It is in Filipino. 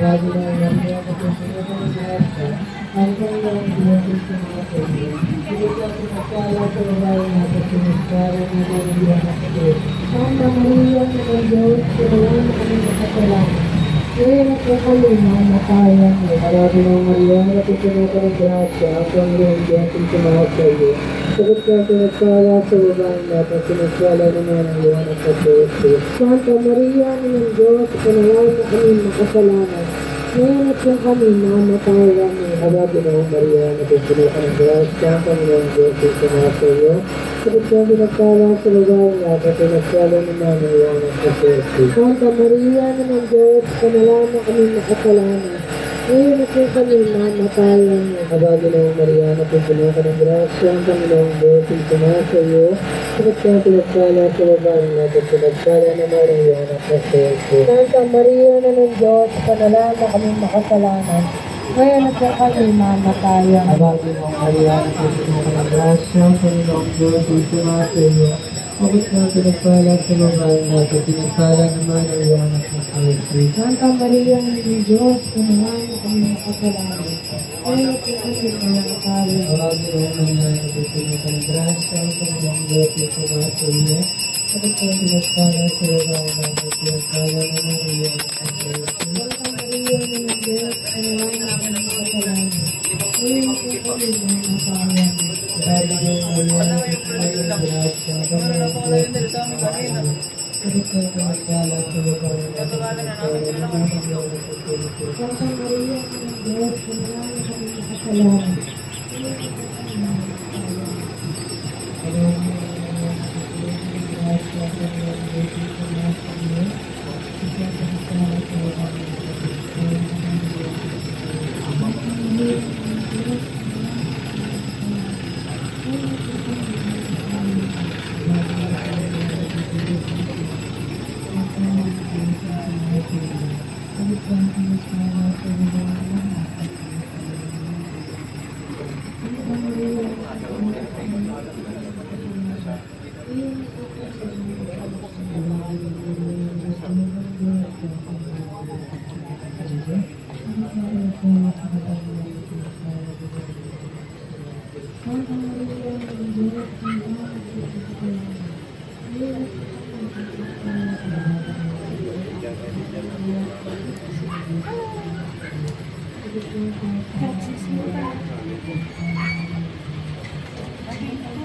Lagi na lang niya kasi sinusunod siya. Ang kanyang binatid sa mga pwede. Hindi ka pinagkala sa babae natin sinuskara na naliliyan na kasi. Santa Maria na ng Diyos, kailangan na kami nakasalamat. Ngayon at kakalima na kaya mo. Marami ng Maria na napisunod ka ng grasya. Ang Panginoon binatid sa mga pwede. Sagot ka sinuskara sa babae natin sinuskara naman ang iwan at kapuso. Santa Maria na ng Diyos, kailangan na kami nakasalamat. Ngayon at yung kami namatayan mo. Marami ng Maria na napisunod ka ng grasya. Ang Panginoon binatid sa mga pwede. Sagot ka sinuskara sa babae natin sinuskara naman ang iwan at kapuso. Santa Maria na ng Diyos, kailangan na kami nakasalamat. Ngayon at yung kami namatayan mo. Marami ng Maria na napisunod ka ng grasya. Ang Panginoon binatid sa mga pwede. Sagot ka sinuskara sa babae natin sinuskara naman ang iwan at kapuso. Santa Maria na ng Diyos, kailangan na kami makasalanan. Ngayon at yung kami mamatayan. Abagi ng Maria na pinuno ng grasya, ang Panginoong Diyos ay sumasayo. Bakit na pinagpala sa babae natin, pinagpala naman ang iwan at kapuso. Santa Maria ng Diyos, kailangan na kami makasalanan. Ngayon at yung kami mamatayan. Abagi ng Maria na pinuno ng grasya, ang Panginoong Diyos ay sumasayo. Bakit na pinagpala sa babae natin, pinagpala naman ang iwan at kapuso. Santa Maria ng Diyos, kailangan na kami makasalanan. Ngayon at yung kami mamatayan. Abagi ng Maria na pinuno ng grasya, ang Panginoong Diyos ay sumasayo. Bakit na pinagpala sa babae natin, pinagpala naman ang iwan at kapuso. Santa Maria ng Diyos, kailangan na kami makasalanan.